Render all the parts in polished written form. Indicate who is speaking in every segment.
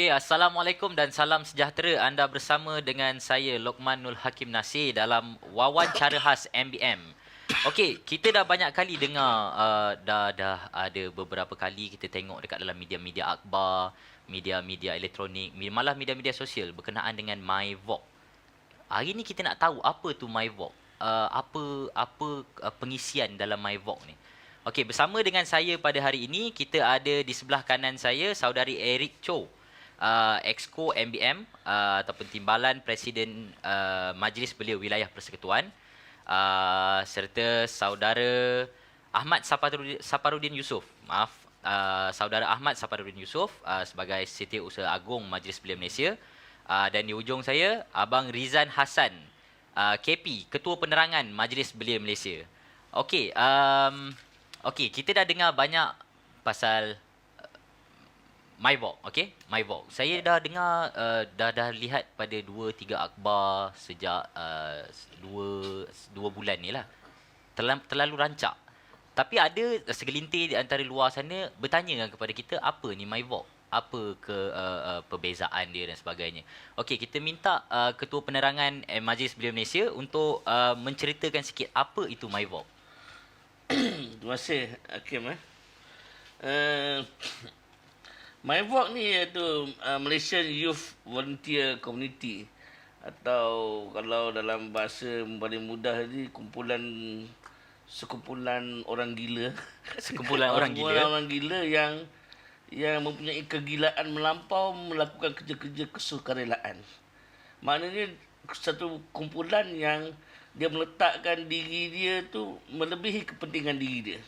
Speaker 1: Okey, Assalamualaikum dan salam sejahtera. Anda bersama dengan saya Lokmanul Hakim Nasir dalam wawancara khas MBM. Okey, kita dah banyak kali dengar dah ada beberapa kali kita tengok dekat dalam media-media akhbar, media-media elektronik, malah media-media sosial berkenaan dengan MyVlog. Hari ni kita nak tahu apa tu MyVlog. Apa pengisian dalam MyVlog ni. Okey, bersama dengan saya pada hari ini kita ada di sebelah kanan saya saudari Eric Cho, Exco MBM, ataupun Timbalan Presiden Majlis Belia Wilayah Persekutuan, serta saudara Ahmad Saparudin Yusof. Saudara Ahmad Saparudin Yusof sebagai Setiausaha Agung Majlis Belia Malaysia. Dan di ujung saya Abang Rizan Hassan, KP, Ketua Penerangan Majlis Belia Malaysia. Okey, kita dah dengar banyak pasal MyVlog, okey? MyVlog. Saya dah dengar, dah lihat pada 2-3 akhbar sejak 2 bulan ni lah. Terlalu rancak. Tapi ada segelintir di antara luar sana bertanya kepada kita, apa ni MyVlog? Apa perbezaan dia dan sebagainya. Okey, kita minta Ketua Penerangan Majlis Belia Malaysia untuk menceritakan sikit apa itu MyVlog.
Speaker 2: Terima kasih Hakim. MyVlog ni iaitu Malaysian Youth Volunteer Community, atau kalau dalam bahasa paling mudah ni sekumpulan orang gila.
Speaker 1: Sekumpulan orang gila.
Speaker 2: Orang gila yang mempunyai kegilaan melampau melakukan kerja-kerja kesukarelaan. Maknanya satu kumpulan yang dia meletakkan diri dia tu melebihi kepentingan diri dia.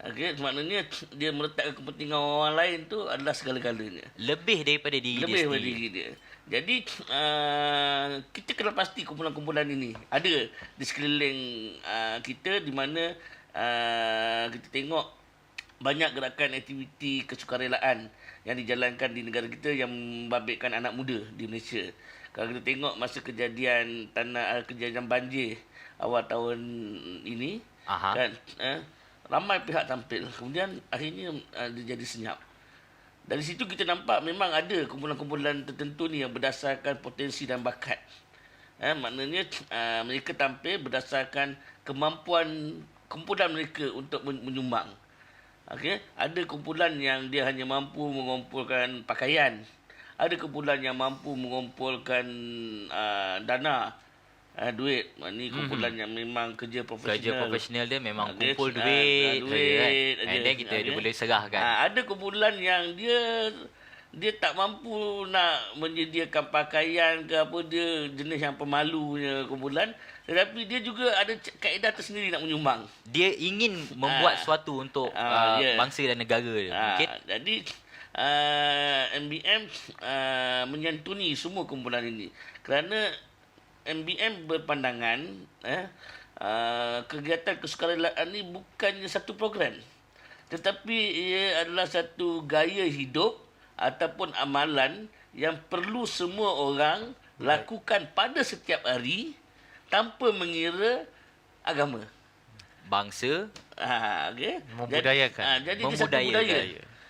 Speaker 2: Okey, maknanya dia meletakkan kepentingan orang lain tu adalah segala-galanya.
Speaker 1: Lebih daripada diri dia
Speaker 2: Lebih
Speaker 1: sendiri.
Speaker 2: daripada diri dia. Jadi kita kena pasti kumpulan-kumpulan ini ada di sekeliling kita, di mana kita tengok banyak gerakan aktiviti kesukarelaan yang dijalankan di negara kita yang membabitkan anak muda di Malaysia. Kalau kita tengok masa kejadian banjir awal tahun ini, kan ramai pihak tampil. Kemudian akhirnya dia jadi senyap. Dari situ kita nampak memang ada kumpulan-kumpulan tertentu ni yang berdasarkan potensi dan bakat. Maknanya mereka tampil berdasarkan kemampuan kumpulan mereka untuk menyumbang. Okey, ada kumpulan yang dia hanya mampu mengumpulkan pakaian. Ada kumpulan yang mampu mengumpulkan dana, duit. Ini kumpulan yang memang kerja profesional.
Speaker 1: Kerja profesional dia memang kumpul duit saja kan. And then dia boleh serahkan.
Speaker 2: Ada kumpulan yang dia tak mampu nak menyediakan pakaian ke apa, dia jenis yang pemalunya kumpulan. Tetapi dia juga ada kaedah tersendiri nak menyumbang.
Speaker 1: Dia ingin membuat sesuatu untuk bangsa dan negara dia. Mungkin.
Speaker 2: Jadi MBM menyantuni semua kumpulan ini. Kerana MBM berpandangan kegiatan kesukarelaan ini bukannya satu program, tetapi ia adalah satu gaya hidup ataupun amalan yang perlu semua orang lakukan pada setiap hari tanpa mengira agama,
Speaker 1: bangsa,
Speaker 2: okay?
Speaker 1: Membudayakan.
Speaker 2: Jadi dia satu budaya.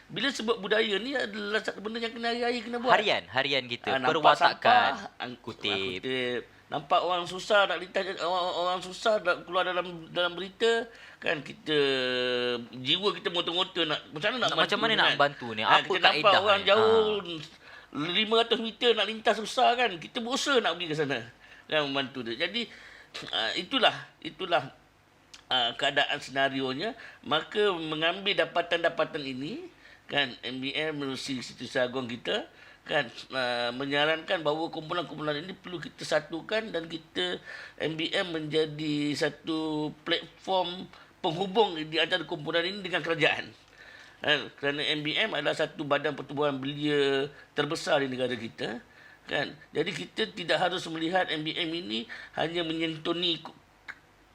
Speaker 2: Bila sebut budaya ni adalah satu benda yang kena hari-hari kena buat.
Speaker 1: Harian kita,
Speaker 2: nampak
Speaker 1: perwatakan,
Speaker 2: sampah,
Speaker 1: kutip.
Speaker 2: Nampak orang susah nak lintas, orang susah nak keluar dalam berita, kan kita jiwa kita motor-motor nak
Speaker 1: macam mana nak bantu ni? Apa
Speaker 2: kita
Speaker 1: kaedah
Speaker 2: nampak orang
Speaker 1: ni?
Speaker 2: jauh 500 meter nak lintas susah, kan kita berusaha nak pergi ke sana dan membantu dia. Jadi itulah keadaan senarionya. Maka mengambil dapatan-dapatan ini, kan MBM melalui Setiausaha Agung kita, kan menyarankan bahawa kumpulan-kumpulan ini perlu kita satukan dan kita MBM menjadi satu platform penghubung di antara kumpulan ini dengan kerajaan. Kerana MBM adalah satu badan pertubuhan belia terbesar di negara kita, kan. Jadi kita tidak harus melihat MBM ini hanya menyentuni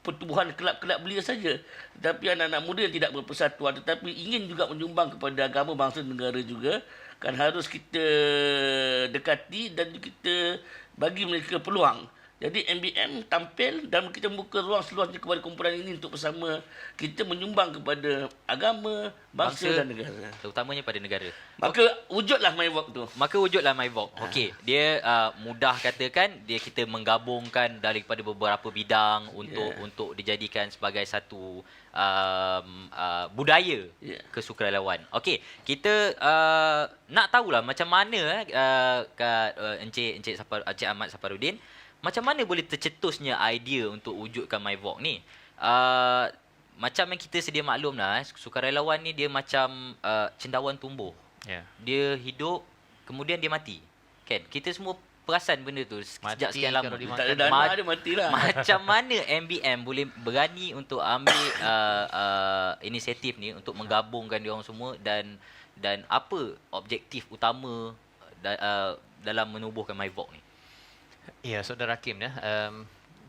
Speaker 2: pertubuhan kelab-kelab belia saja, tetapi anak-anak muda yang tidak berpersatuan tetapi ingin juga menyumbang kepada agama, bangsa dan negara juga, kan harus kita dekati dan kita bagi mereka peluang Jadi MBM tampil dan kita membuka ruang seluasnya kepada kumpulan ini untuk bersama kita menyumbang kepada agama, bangsa dan negara.
Speaker 1: Terutamanya pada negara.
Speaker 2: Maka wujudlah MyVogue tu.
Speaker 1: Maka wujudlah MyVogue. Okey, dia mudah katakan dia kita menggabungkan daripada beberapa bidang untuk dijadikan sebagai satu budaya kesukarelawan. Okey, kita nak tahulah macam mana Encik Ahmad Safarudin, macam mana boleh tercetusnya idea untuk wujudkan MyVogue ni? Macam yang kita sedia maklum lah, sukarelawan ni dia macam cendawan tumbuh.
Speaker 3: Ya.
Speaker 1: Dia hidup, kemudian dia mati. Kan? Kita semua perasan benda tu sejak sekian lama.
Speaker 2: Tak ada dana, dia matilah.
Speaker 1: Macam mana MBM boleh berani untuk ambil inisiatif ni untuk menggabungkan diorang semua dan apa objektif utama dalam menubuhkan MyVogue ni?
Speaker 3: Ya, Saudara Hakim ya.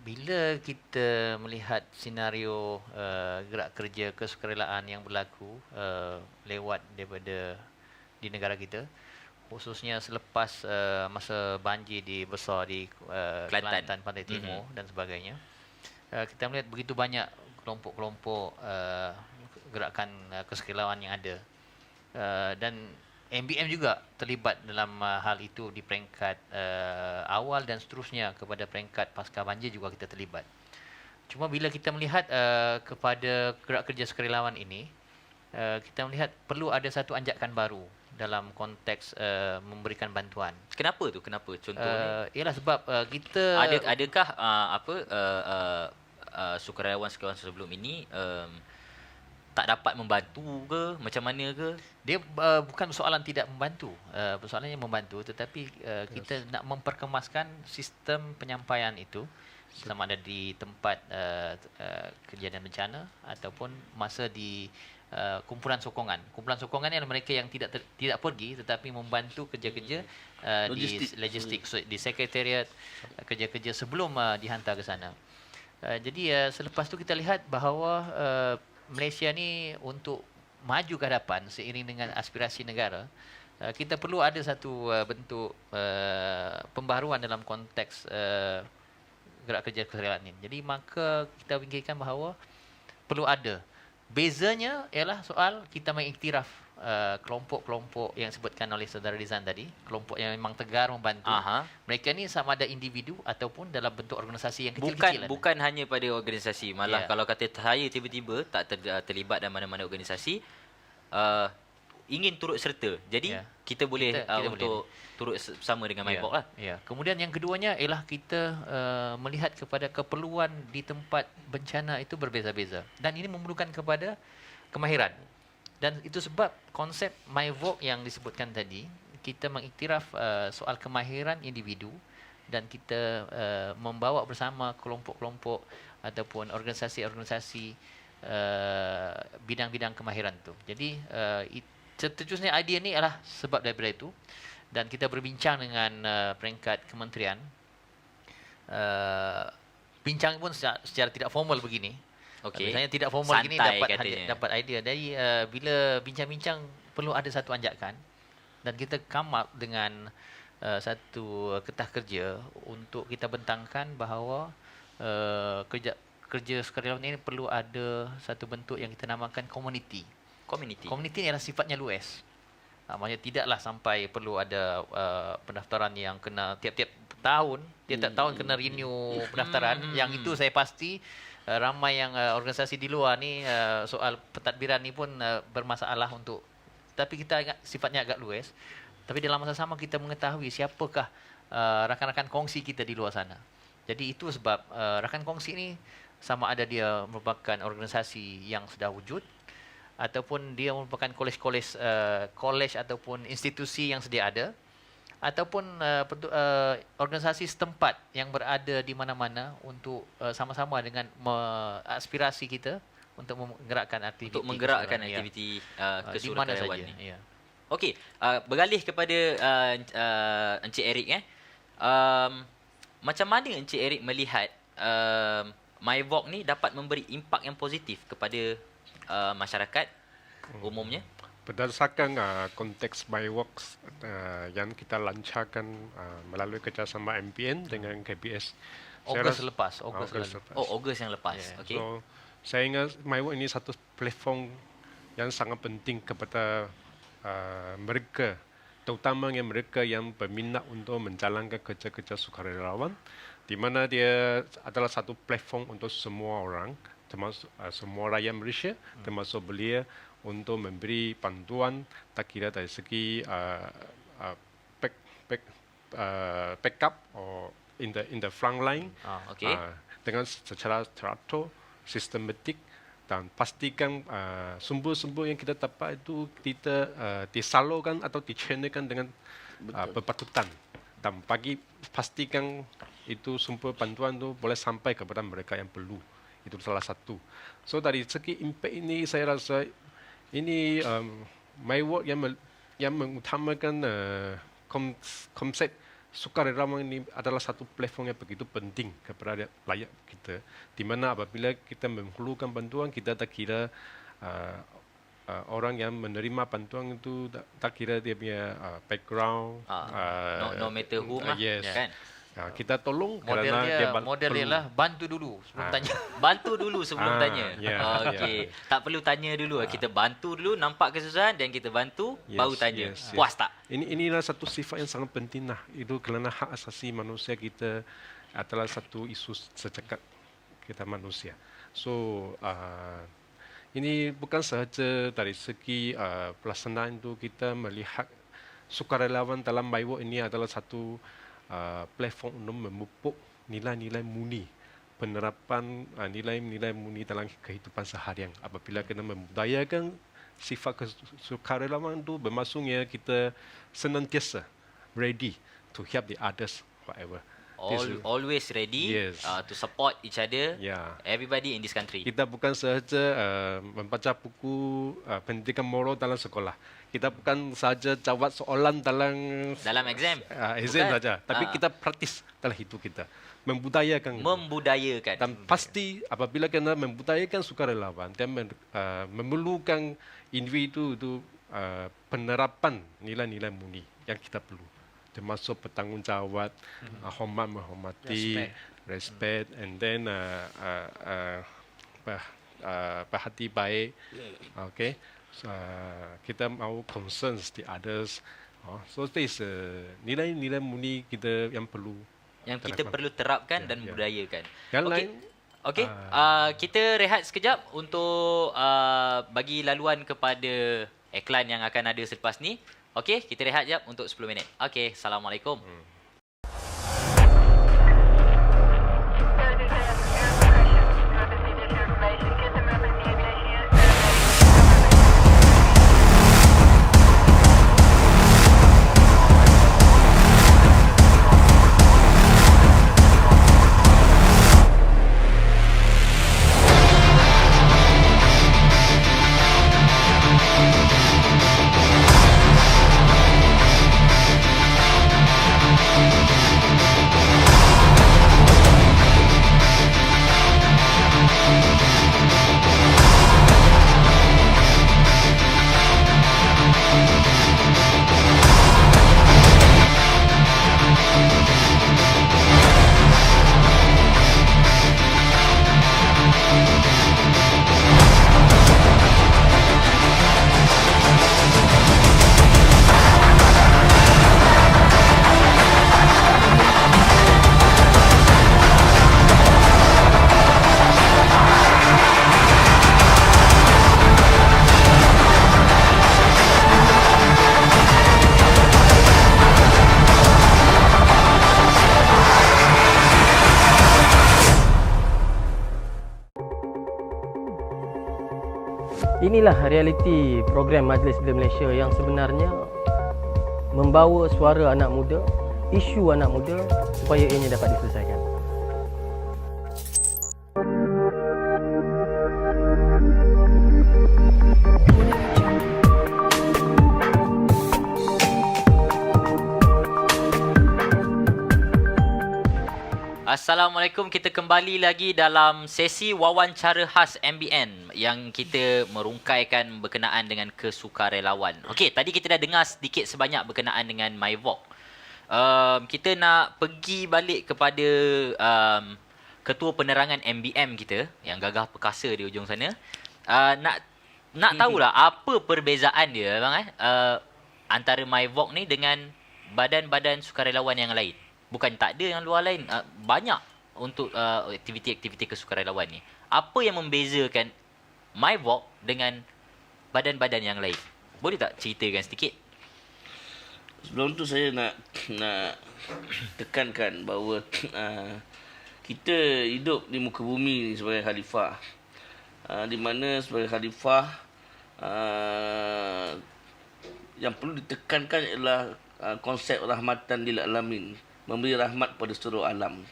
Speaker 3: Bila kita melihat senario gerak kerja kesukarelaan yang berlaku lewat daripada di negara kita, khususnya selepas masa banjir besar di Kelantan, Pantai Timur dan sebagainya, kita melihat begitu banyak kelompok-kelompok gerakan kesukarelawan yang ada, dan MBM juga terlibat dalam hal itu di peringkat awal dan seterusnya kepada peringkat pasca banjir juga kita terlibat. Cuma bila kita melihat kepada gerak kerja sukarelawan ini, kita melihat perlu ada satu anjakan baru dalam konteks memberikan bantuan.
Speaker 1: Kenapa tu? Kenapa contohnya?
Speaker 3: Ialah sebab kita
Speaker 1: adakah sukarelawan sebelum ini tak dapat membantu ke, macam mana ke?
Speaker 3: Dia bukan soalan tidak membantu, persoalannya membantu, tetapi kita nak memperkemaskan sistem penyampaian itu, sama ada di tempat kejadian bencana ataupun masa di kumpulan sokongan. Kumpulan sokongan ialah mereka yang tidak pergi tetapi membantu kerja-kerja di logistik, di sekretariat, kerja-kerja sebelum dihantar ke sana. Jadi selepas tu kita lihat bahawa Malaysia ni untuk maju ke hadapan seiring dengan aspirasi negara, kita perlu ada satu bentuk pembaharuan dalam konteks gerak kerja kesukarelawan ini. Jadi maka kita fikirkan bahawa perlu ada. Bezanya ialah soal kita mengiktiraf kelompok-kelompok yang disebutkan oleh Saudara Rizan tadi, kelompok yang memang tegar membantu. Mereka ni sama ada individu ataupun dalam bentuk organisasi yang kecil-kecil.
Speaker 1: Bukan hanya pada organisasi, malah kalau kata saya tiba-tiba tak terlibat dalam mana-mana organisasi, ingin turut serta. Jadi kita boleh untuk turut bersama dengan MyVogue lah.
Speaker 3: Ya. Kemudian yang keduanya ialah kita melihat kepada keperluan di tempat bencana itu berbeza-beza, dan ini memerlukan kepada kemahiran. Dan itu sebab konsep MyVogue yang disebutkan tadi, kita mengiktiraf soal kemahiran individu dan kita membawa bersama kelompok-kelompok ataupun organisasi-organisasi bidang-bidang kemahiran tu. Jadi tercetusnya idea ni adalah sebab daripada itu, dan kita berbincang dengan peringkat kementerian. Bincang pun secara tidak formal begini. Misalnya tidak formal gini dapat idea. Jadi bila bincang-bincang perlu ada satu anjakan, dan kita come up dengan satu ketah kerja untuk kita bentangkan bahawa kerja sukarelawan ini perlu ada satu bentuk yang kita namakan community. Community ialah sifatnya luas. Maksudnya tidaklah sampai perlu ada pendaftaran yang kena tiap-tiap tahun kena renew pendaftaran. Yang itu saya pasti ramai yang organisasi di luar ni soal pentadbiran ni pun bermasalah untuk, tapi kita sifatnya agak luas. Tapi dalam masa sama kita mengetahui siapakah rakan-rakan kongsi kita di luar sana. Jadi itu sebab rakan kongsi ni sama ada dia merupakan organisasi yang sudah wujud ataupun dia merupakan kolej ataupun institusi yang sedia ada, ataupun organisasi setempat yang berada di mana-mana untuk sama-sama dengan aspirasi kita untuk menggerakkan aktiviti kesukarelawan ni. Okey,
Speaker 1: beralih kepada Encik Eric macam mana Encik Eric melihat MyVogue ni dapat memberi impak yang positif kepada masyarakat umumnya?
Speaker 4: Berdasarkan konteks MyVogue yang kita lancarkan melalui kerjasama MPN dengan KBS,
Speaker 3: Ogos
Speaker 4: rasa-
Speaker 3: lepas, Ogos
Speaker 4: Ogos
Speaker 3: lalu.
Speaker 4: lepas.
Speaker 1: Oh, Ogos yang lepas.
Speaker 3: Yeah.
Speaker 1: Okey.
Speaker 4: So, saya ingat MyWork ini satu platform yang sangat penting kepada mereka, terutamanya mereka yang berminat untuk menjalankan kerja-kerja sukarelawan, di mana dia adalah satu platform untuk semua orang, termasuk semua rakyat Malaysia, termasuk belia, untuk memberi bantuan tak kira dari segi back, back, backup or in the front line.
Speaker 1: Okey.
Speaker 4: Dengan secara teratur, sistematik, dan pastikan sumber-sumber yang kita dapat itu kita disalurkan atau dichannelkan dengan berpatutan, dan pastikan itu sumber bantuan itu boleh sampai kepada mereka yang perlu. Itu salah satu. So dari segi impact ini saya rasa ini MyWork yang mengutamakan konsep sukarelawan ini adalah satu platform yang begitu penting kepada rakyat kita, di mana apabila kita memerlukan bantuan, kita tak kira orang yang menerima bantuan itu tak kira dia punya background,
Speaker 1: No matter whom lah,
Speaker 4: yes,
Speaker 1: kan?
Speaker 4: kita tolong
Speaker 3: Model
Speaker 4: kerana
Speaker 3: dia,
Speaker 4: dia
Speaker 3: model dia
Speaker 4: perlu.
Speaker 3: lah bantu dulu sebelum tanya.
Speaker 1: Bantu dulu sebelum tanya. Okey. Tak perlu tanya dulu. Kita bantu dulu, nampak kesusahan dan kita bantu, baru tanya.
Speaker 4: Yes.
Speaker 1: Puas tak?
Speaker 4: Inilah satu sifat yang sangat penting lah. Itu kerana hak asasi manusia kita adalah satu isu secekat kita manusia. So ini bukan sahaja dari segi pelaksanaan itu, kita melihat sukarelawan dalam MyWork ini adalah satu platform untuk memupuk nilai-nilai murni, penerapan nilai-nilai murni dalam kehidupan seharian. Apabila kita membudayakan sifat sukarelawan itu, bermaksudnya kita senantiasa ready to help the others, whatever.
Speaker 1: Always ready
Speaker 4: Yes.
Speaker 1: to support each other,
Speaker 4: Yeah.
Speaker 1: everybody in this country.
Speaker 4: Kita bukan sahaja membaca buku pendidikan moral dalam sekolah. Kita bukan sahaja jawab soalan dalam
Speaker 1: exam.
Speaker 4: exam
Speaker 1: Bukan.
Speaker 4: saja, tapi kita praktis dalam hidup kita, membudayakan.
Speaker 1: Membudayakan.
Speaker 4: Dan pasti apabila kita membudayakan sukarelawan, dan memerlukan individu itu penerapan nilai-nilai murni yang kita perlu, termasuk bertanggungjawab, hormat menghormati, respect, and then berhati baik. Okay, so, kita mahu concerns the others. So this nilai-nilai murni kita yang perlu.
Speaker 1: Yang kita perlu terapkan dan
Speaker 4: Ya.
Speaker 1: budayakan.
Speaker 4: Yang
Speaker 1: Okey.
Speaker 4: lain,
Speaker 1: Okey, kita rehat sekejap untuk bagi laluan kepada iklan yang akan ada selepas ni. Okey, kita rehat sekejap untuk 10 minit. Okey, Assalamualaikum.
Speaker 5: Inilah realiti program Majlis Belia Malaysia yang sebenarnya membawa suara anak muda, isu anak muda supaya ianya dapat diselesaikan.
Speaker 1: Assalamualaikum, kita kembali lagi dalam sesi wawancara khas MBN yang kita merungkaikan berkenaan dengan kesukarelawan. Okey, tadi kita dah dengar sedikit sebanyak berkenaan dengan MyWork. kita nak pergi balik kepada Ketua Penerangan MBM kita yang gagah perkasa di ujung sana. Nak tahulah apa perbezaan dia bang antara MyVogue ni dengan badan-badan sukarelawan yang lain. Bukan tak ada yang luar lain, banyak untuk aktiviti-aktiviti kesukarelawan ni. Apa yang membezakan MyVogue dengan badan-badan yang lain? Boleh tak ceritakan sedikit?
Speaker 2: Sebelum tu saya nak tekankan bahawa kita hidup di muka bumi ni sebagai khalifah. Di mana sebagai khalifah yang perlu ditekankan ialah konsep rahmatan lil alamin, memberi rahmat pada seluruh alam.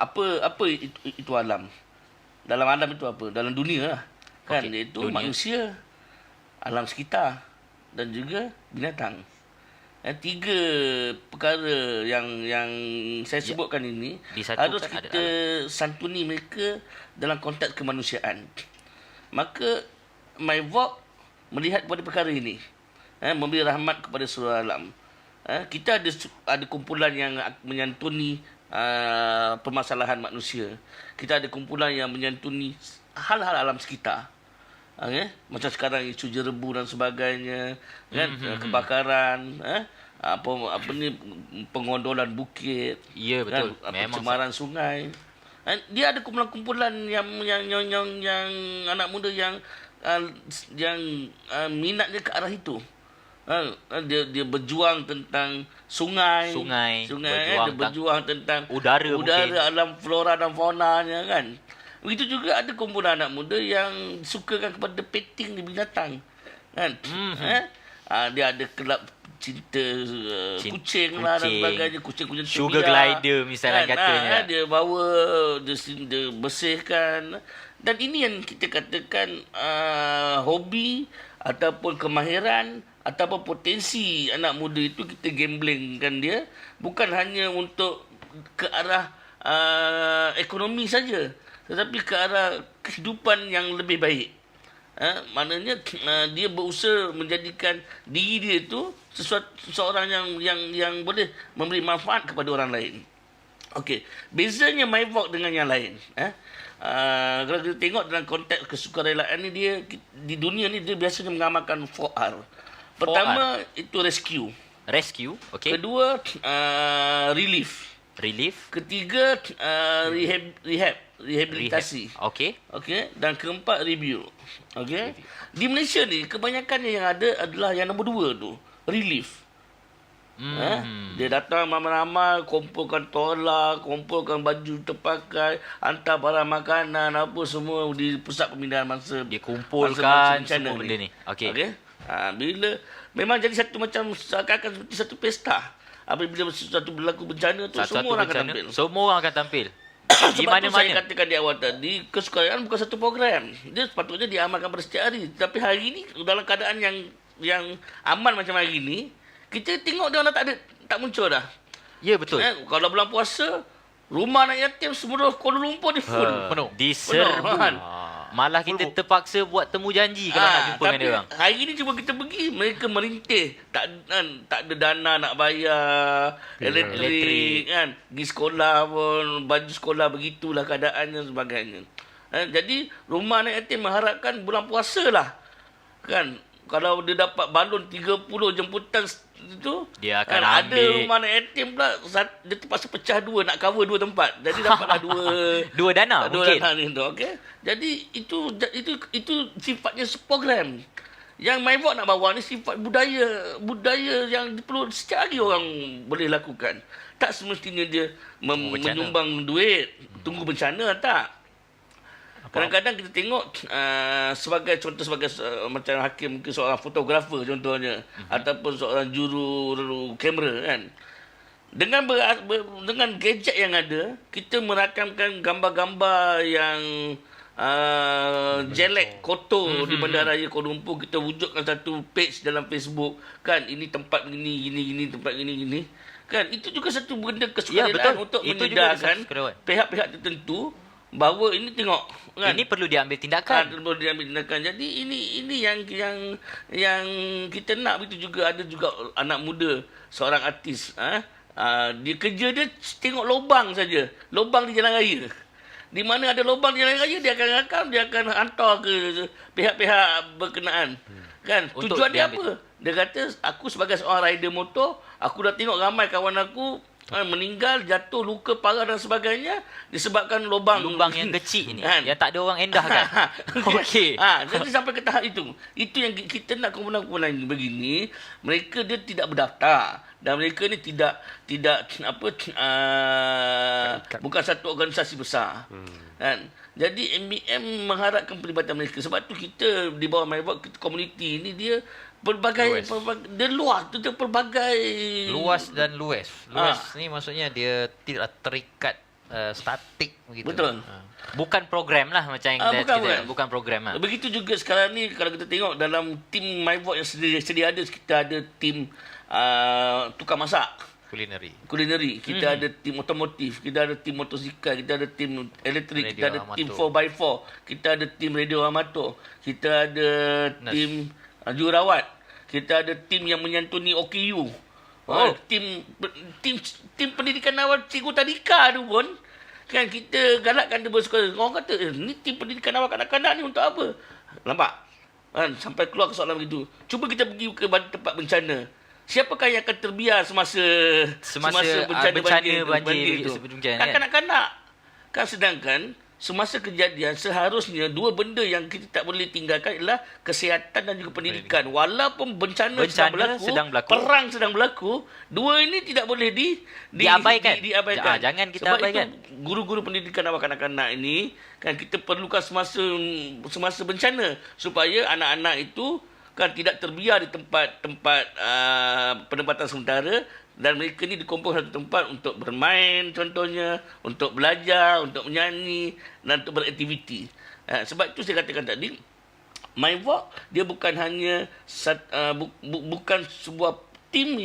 Speaker 2: Apa itu alam? Dalam alam itu apa? Dalam dunia lah. Kan,
Speaker 1: Okey,
Speaker 2: iaitu
Speaker 1: dunia.
Speaker 2: manusia, alam sekitar dan juga binatang. Tiga perkara yang saya sebutkan ini
Speaker 1: Disatukan
Speaker 2: harus
Speaker 1: ada
Speaker 2: kita santuni mereka dalam konteks kemanusiaan. Maka MyVogue melihat kepada perkara ini, memberi rahmat kepada seluruh alam. Kita ada kumpulan yang menyantuni permasalahan manusia. Kita ada kumpulan yang menyantuni hal-hal alam sekitar. Macam sekarang isu jerebu dan sebagainya, kan, kebakaran, apa ni, pengondolan bukit,
Speaker 1: Ya, betul.
Speaker 2: kan,
Speaker 1: Memang
Speaker 2: pencemaran sungai. Dia ada kumpulan-kumpulan yang anak muda yang minatnya ke arah itu. Dia berjuang tentang sungai, dia berjuang tentang
Speaker 1: udara mungkin.
Speaker 2: alam flora dan faunanya, kan. Begitu juga ada kumpulan anak muda yang sukakan kepada petting di binatang, kan. Dia ada kelab cinta kucing lah dan sebagainya, kucing-kucing
Speaker 1: Sugar
Speaker 2: terbiak,
Speaker 1: glider misalnya katanya.
Speaker 2: dia bawa, dia bersihkan. Dan ini yang kita katakan hobi ataupun kemahiran ataupun potensi anak muda itu, kita gamblingkan dia bukan hanya untuk ke arah ekonomi saja, tetapi ke arah kehidupan yang lebih baik. Maknanya dia berusaha menjadikan diri dia itu seseorang yang boleh memberi manfaat kepada orang lain. Okey, bezanya MyVogue dengan yang lain. Kalau kita tengok dalam konteks kesukarelaan ni, dia di dunia ni dia biasanya mengamalkan 4R. Pertama itu rescue.
Speaker 1: Okey.
Speaker 2: Kedua relief. Ketiga rehabilitasi.
Speaker 1: Okey.
Speaker 2: Okey, dan keempat review. Okey. Di Malaysia ni kebanyakannya yang ada adalah yang nombor 2 tu, relief. Dia datang ramai-ramai, kumpulkan tolak, kumpulkan baju terpakai, hantar barang makanan apa semua di pusat pemindahan mangsa.
Speaker 1: Dia kumpulkan
Speaker 2: bencana
Speaker 1: semua benda ni. Okey.
Speaker 2: Bila memang jadi satu macam seakan-akan seperti satu pesta. Apabila sesuatu berlaku bencana tu, semua orang akan tampil.
Speaker 1: Semua orang akan tampil. Di
Speaker 2: Sebab tu saya
Speaker 1: mana-mana.
Speaker 2: katakan di awal tadi, kesukaraan bukan satu program. Dia sepatutnya diamalkan pada setiap hari. Tapi hari ini dalam keadaan yang aman macam hari ini, kita tengok dia orang tak muncul dah.
Speaker 1: Ya, betul.
Speaker 2: Kalau bulan puasa, rumah anak yatim semua Kuala Lumpur ni full.
Speaker 3: Penuh.
Speaker 1: Diserbu.
Speaker 2: Penuh, kan?
Speaker 1: Malah kita terpaksa buat temu janji kalau nak jumpa dengan dia orang.
Speaker 2: Hari ni cuba kita pergi, mereka merintih. Tak ada dana nak bayar elektrik, kan. Pergi sekolah pun, baju sekolah begitulah keadaannya sebagainya. Jadi rumah anak yatim mengharapkan bulan puasa lah, kan. Kalau dia dapat balon 30 jemputan itu,
Speaker 1: Dia akan
Speaker 2: ada
Speaker 1: ambil.
Speaker 2: rumah anak yatim pula, dia terpaksa pecah 2, nak cover 2 tempat. Jadi dapatlah 2
Speaker 1: Dua dana mungkin.
Speaker 2: dana ni tu, okey. Jadi itu sifatnya program. Yang MyVogue nak bawa ni sifat budaya yang perlu setiap hari orang boleh lakukan. Tak semestinya dia menyumbang duit, tunggu bencana, tak. Kadang-kadang kita tengok sebagai macam hakim, mungkin seorang fotografer contohnya, ataupun seorang juru kamera, kan. Dengan gadget yang ada, kita merakamkan gambar-gambar yang jelek, kotor di Bandaraya Kuala Lumpur. Kita wujudkan satu page dalam Facebook, kan, ini tempat gini, tempat gini. Kan, itu juga satu benda kesukarelaan untuk
Speaker 1: Itu juga
Speaker 2: menyedarkan
Speaker 1: kesukarelaan.
Speaker 2: pihak-pihak tertentu bahawa ini tengok, kan,
Speaker 1: Ini perlu diambil tindakan.
Speaker 2: perlu diambil tindakan. Jadi ini yang kita nak. Begitu juga ada juga anak muda, seorang artis, Dia kerja dia tengok lubang saja. Lubang di jalan raya. Di mana ada lubang di jalan raya, dia akan rakam, dia akan hantar ke pihak-pihak berkenaan. Kan?
Speaker 1: Untuk
Speaker 2: Tujuan dia
Speaker 1: diambil.
Speaker 2: apa? Dia kata, aku sebagai seorang rider motor, aku dah tengok ramai kawan aku meninggal, jatuh, luka parah dan sebagainya disebabkan lubang
Speaker 1: yang kecil ni,
Speaker 2: Kan?
Speaker 1: yang tak ada orang endah kan. Okey.
Speaker 2: Jadi sampai ke tahap itu. Itu yang kita nak kumpulan-kumpulan begini, mereka dia tidak berdaftar dan mereka ni tidak apa bukan satu organisasi besar. Kan? Jadi MBM mengharapkan perlibatan mereka. Sebab tu kita di bawah MyVote komuniti ni dia pelbagai dia luas tu dia pelbagai
Speaker 3: Luas dan luas. Luas ni maksudnya dia tidak terikat statik begitu.
Speaker 2: Betul.
Speaker 1: Bukan program lah macam yang bukan program lah.
Speaker 2: Begitu juga sekarang ni kalau kita tengok dalam tim MyVote yang sedia ada, kita ada tim tukar masak, kulineri, kita ada tim otomotif, kita ada tim motosikal, kita ada tim elektrik,
Speaker 3: Radio
Speaker 2: kita ada
Speaker 3: amatur,
Speaker 2: tim 4x4, kita ada tim radio amatur, kita ada tim jururawat, kita ada tim yang menyantuni OKU. Tim pendidikan awal cikgu tadika tu pun kan kita galakkan dia bersekolah. Orang kata ni tim pendidikan awal kanak-kanak ni untuk apa? Nampak? Kan sampai keluar ke soalan begitu. Cuba kita pergi ke tempat bencana. Siapakah yang akan terbiar semasa bencana banjir itu? Kan kanak-kanak. Kan sedangkan semasa kejadian seharusnya dua benda yang kita tak boleh tinggalkan ialah kesihatan dan juga pendidikan. Walaupun bencana sedang berlaku, perang sedang berlaku, dua ini tidak boleh
Speaker 1: diabaikan.
Speaker 2: diabaikan.
Speaker 1: Jangan kita
Speaker 2: Sebab
Speaker 1: abaikan.
Speaker 2: Itu, guru-guru pendidikan awal kanak-kanak ini kan kita perlukan semasa bencana supaya anak-anak itu kan tidak terbiar di tempat-tempat penempatan sementara dan mereka ni dikumpul satu tempat untuk bermain contohnya, untuk belajar, untuk menyanyi dan untuk beraktiviti. Sebab itu saya katakan tadi, MyVote dia bukan hanya bukan sebuah tim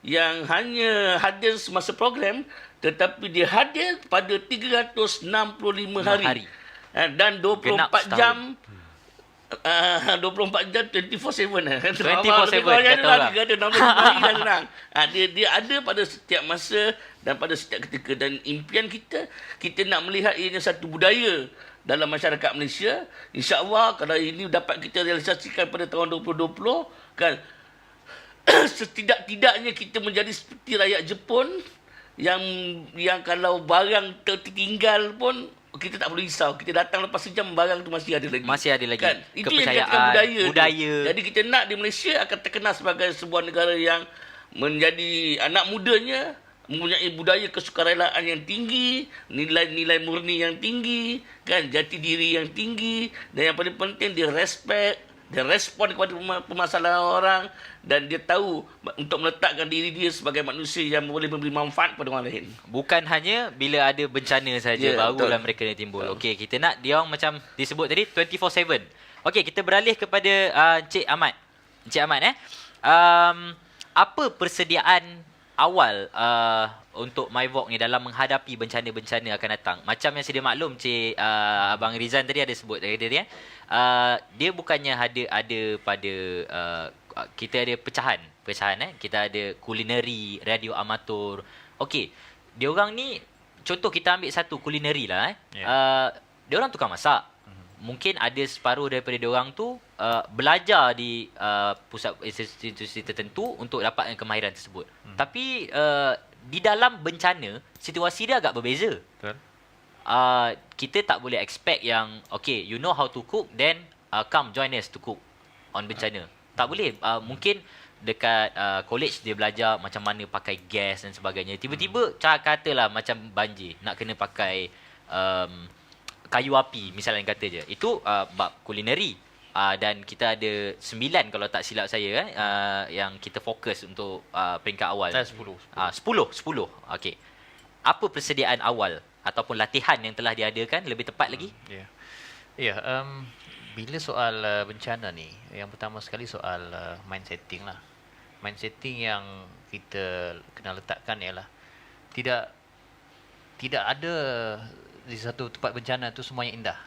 Speaker 2: yang hanya hadir semasa program, tetapi dia hadir pada 365 hari. Dan 24 jam 24 jam 24/7
Speaker 1: 24/7
Speaker 2: ada 16 hari dah senang. Dia ada pada setiap masa dan pada setiap ketika dan impian kita nak melihat ianya satu budaya dalam masyarakat Malaysia. InsyaAllah kalau ini dapat kita realisasikan pada tahun 2020 kan setidak-tidaknya kita menjadi seperti rakyat Jepun yang kalau barang tertinggal pun kita tak perlu risau. Kita datang lepas sejam, barang tu masih ada lagi. Kan? Itu yang dikatakan budaya. Jadi kita nak di Malaysia akan terkenal sebagai sebuah negara yang menjadi anak mudanya mempunyai budaya kesukarelaan yang tinggi, nilai-nilai murni yang tinggi, kan, jati diri yang tinggi dan yang paling penting dia respect, dia respon kepada permasalahan orang dan dia tahu untuk meletakkan diri dia sebagai manusia yang boleh memberi manfaat kepada orang lain.
Speaker 1: Bukan hanya bila ada bencana saja barulah mereka ni timbul. Okey, kita nak dia orang macam disebut tadi 24/7. Okey, kita beralih kepada Encik Ahmad. Encik Ahmad apa persediaan awal untuk MyVote ni dalam menghadapi bencana-bencana akan datang? Macam yang sedia maklum Cik Abang Rizan tadi ada sebut tadi dia bukannya ada pada kita ada pecahan kita ada kulineri, radio amatur. Okey, dia orang ni contoh kita ambil satu kulineri lah dia orang tukang masak. Mungkin ada separuh daripada dia orang tu belajar di pusat institusi tertentu untuk dapatkan kemahiran tersebut. Tapi di dalam bencana situasi dia agak berbeza. Betul. Kita tak boleh expect yang okay, you know how to cook, then come join us to cook on bencana. Tak boleh. Mungkin dekat college dia belajar macam mana pakai gas dan sebagainya. Tiba-tiba katalah macam banjir nak kena pakai kayu api misalnya kata je. Itu bab kulineri. Dan kita ada 9 kalau tak silap saya yang kita fokus untuk peringkat awal. 10. Okey. Apa persediaan awal ataupun latihan yang telah diadakan lebih tepat lagi?
Speaker 3: Bila soal bencana ni, yang pertama sekali soal mind setting lah. Mind setting yang kita kena letakkan ialah tidak ada di satu tempat bencana tu semuanya indah.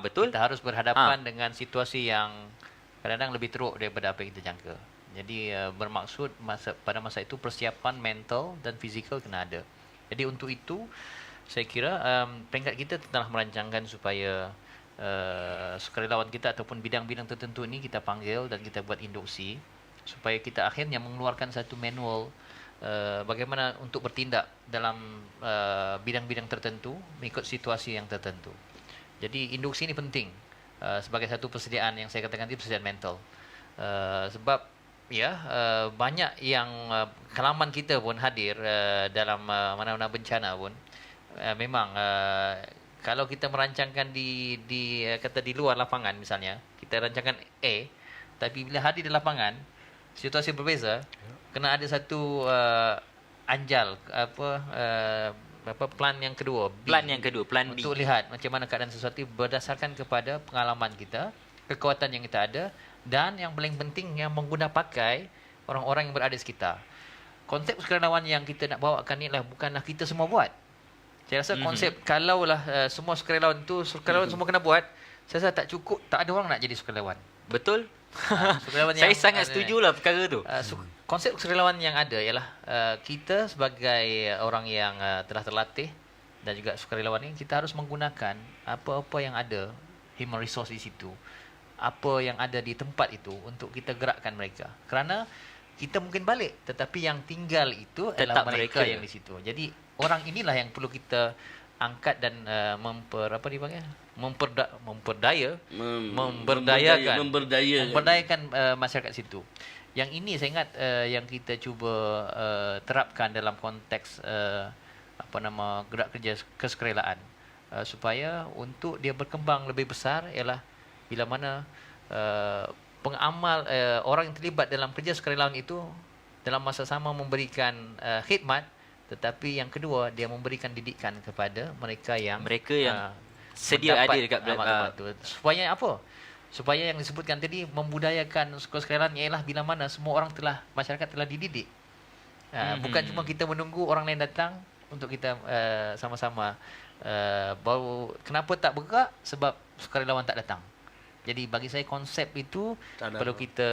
Speaker 1: Betul.
Speaker 3: Kita harus berhadapan dengan situasi yang kadang-kadang lebih teruk daripada apa yang kita jangka. Jadi bermaksud pada masa itu persiapan mental dan fizikal kena ada. Jadi untuk itu saya kira peringkat kita telah merancangkan supaya sukarelawan kita ataupun bidang-bidang tertentu ini kita panggil dan kita buat induksi supaya kita akhirnya mengeluarkan satu manual bagaimana untuk bertindak dalam bidang-bidang tertentu mengikut situasi yang tertentu. Jadi induksi ini penting sebagai satu persediaan yang saya katakan itu persediaan mental. Sebab banyak yang kelaman kita pun hadir dalam mana-mana bencana pun memang kalau kita merancangkan kata di luar lapangan misalnya, kita rancangkan A, tapi bila hadir di lapangan situasi berbeza, kena ada satu anjal plan yang kedua, B,
Speaker 1: Plan B.
Speaker 3: untuk lihat macam mana keadaan sesuatu berdasarkan kepada pengalaman kita, kekuatan yang kita ada, dan yang paling penting yang mengguna pakai orang-orang yang berada di sekitar. Konsep sukarelawan yang kita nak bawakan ni bukanlah kita semua buat. Saya rasa konsep kalaulah semua sukarelawan semua kena buat, saya rasa tak cukup, tak ada orang nak jadi sukarelawan.
Speaker 1: Betul?
Speaker 3: Sukarelawan
Speaker 1: Saya
Speaker 3: yang
Speaker 1: sangat setujulah perkara tu.
Speaker 3: Konsep sukarelawan yang ada ialah kita sebagai orang yang telah terlatih dan juga sukarelawan ini, kita harus menggunakan apa-apa yang ada, human resource di situ, apa yang ada di tempat itu untuk kita gerakkan mereka. Kerana kita mungkin balik, tetapi yang tinggal itu adalah
Speaker 1: Tetap
Speaker 3: mereka
Speaker 1: mereka.
Speaker 3: yang di situ. Jadi orang inilah yang perlu kita angkat dan memberdayakan masyarakat situ. Yang ini saya ingat yang kita cuba terapkan dalam konteks gerak kerja kesukarelaan supaya untuk dia berkembang lebih besar ialah bila mana pengamal orang yang terlibat dalam kerja sukarelawan itu dalam masa sama memberikan khidmat, tetapi yang kedua dia memberikan didikan kepada mereka yang
Speaker 1: sedia ada dekat
Speaker 3: itu. Supaya apa? Supaya yang disebutkan tadi membudayakan sukarelawan ialah bila mana semua orang masyarakat telah dididik. Bukan cuma kita menunggu orang lain datang untuk kita sama-sama baru kenapa tak bergerak sebab sukarelawan tak datang. Jadi bagi saya konsep itu perlu kita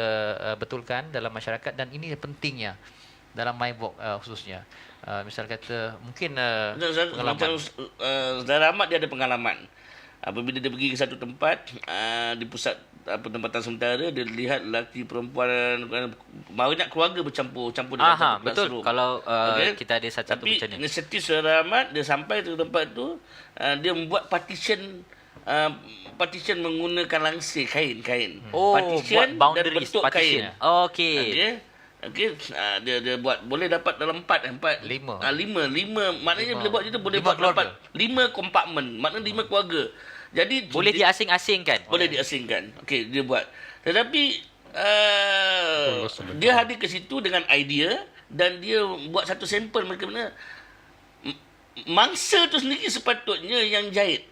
Speaker 3: betulkan dalam masyarakat dan ini pentingnya dalam MyVogue khususnya. Misal kata mungkin
Speaker 2: macam Saudara Ahmad dia ada pengalaman. Apabila dia pergi ke satu tempat di pusat penempatan sementara, dia lihat lelaki perempuan banyak keluarga bercampur dalam satu
Speaker 1: betul.
Speaker 2: classroom.
Speaker 1: Kalau kita ada satu
Speaker 2: Tapi
Speaker 1: bencana.
Speaker 2: inisiatif Saudara Ahmad, dia sampai ke tempat tu, dia membuat partition menggunakan langsir kain.
Speaker 1: Buat boundaries,
Speaker 2: dan bentuk
Speaker 1: partition.
Speaker 2: kain. Okey. Dia buat boleh dapat dalam
Speaker 3: 5.
Speaker 2: 5 maknanya bila buat itu boleh
Speaker 3: 5
Speaker 2: buat
Speaker 3: keluarga.
Speaker 2: dapat 5 kompartmen, maknanya 5 keluarga. Jadi
Speaker 1: Boleh diasing-asingkan.
Speaker 2: boleh diasingkan. Okey, dia buat. Tetapi dia hadir ke situ dengan idea dan dia buat satu sampel mereka benar. Mangsa tu sendiri sepatutnya yang jahit.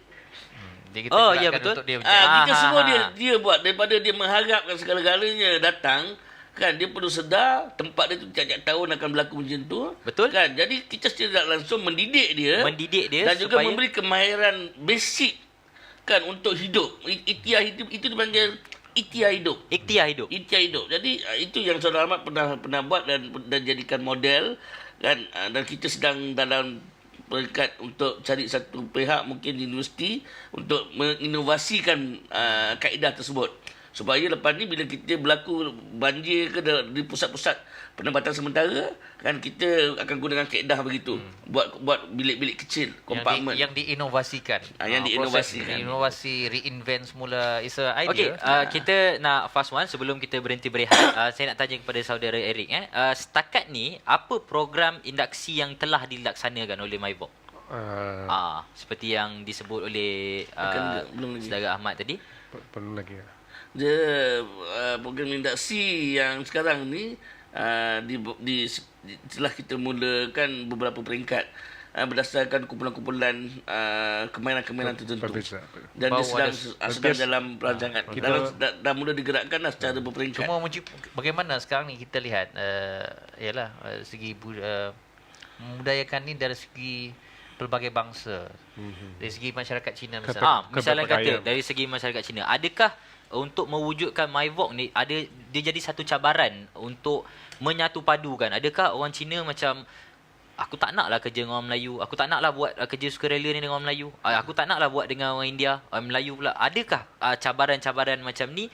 Speaker 3: Jadi
Speaker 1: Ya,
Speaker 3: gerakkan
Speaker 1: betul.
Speaker 3: untuk dia
Speaker 2: Kita semua dia buat daripada dia mengharapkan segala-galanya datang. Kan dia perlu sedar tempat dia tu tiap-tiap tahun akan berlaku macam tu.
Speaker 1: Betul.
Speaker 2: Kan jadi kita secara langsung mendidik dia dan juga
Speaker 1: supaya
Speaker 2: memberi kemahiran basic kan untuk hidup. Ikhtiar hidup itu dipanggil ikhtiar hidup. Ikhtiar hidup. Jadi itu yang Saudara Ahmad pernah buat dan jadikan model kan, dan kita sedang dalam peringkat untuk cari satu pihak mungkin di universiti untuk menginovasikan kaedah tersebut. Supaya lepas ni bila kita berlaku banjir ke di pusat-pusat penempatan sementara, kan kita akan gunakan kaedah begitu. Buat bilik-bilik kecil, kompartmen.
Speaker 3: yang diinovasikan. Inovasi, reinvent semula is a idea.
Speaker 1: Okey, kita nak fast one sebelum kita berhenti berehat. Saya nak tanya kepada saudara Eric. Setakat ni, apa program induksi yang telah dilaksanakan oleh MyVogue? Seperti yang disebut oleh
Speaker 2: belum lagi.
Speaker 1: saudara Ahmad tadi.
Speaker 4: Perlu lagi.
Speaker 2: Dia program induksi yang sekarang ni telah kita mulakan beberapa peringkat berdasarkan kumpulan-kumpulan kemahiran-kemahiran tertentu. Dan dia sedang dalam perancangan. Dah mula digerakkan secara berperingkat.
Speaker 3: Cuma bagaimana sekarang ni kita lihat segi memudayakan ni dari segi pelbagai bangsa. Dari segi masyarakat Cina misalnya.
Speaker 1: Misalnya kata
Speaker 4: Keberpegayaan.
Speaker 1: dari segi masyarakat Cina, adakah untuk mewujudkan MyVlog ni dia jadi satu cabaran untuk menyatu padukan? Adakah orang Cina macam aku tak naklah kerja dengan orang Melayu, aku tak naklah buat kerja sukarela ni dengan orang Melayu, aku tak naklah buat dengan orang India, Melayu pula. Adakah cabaran-cabaran macam ni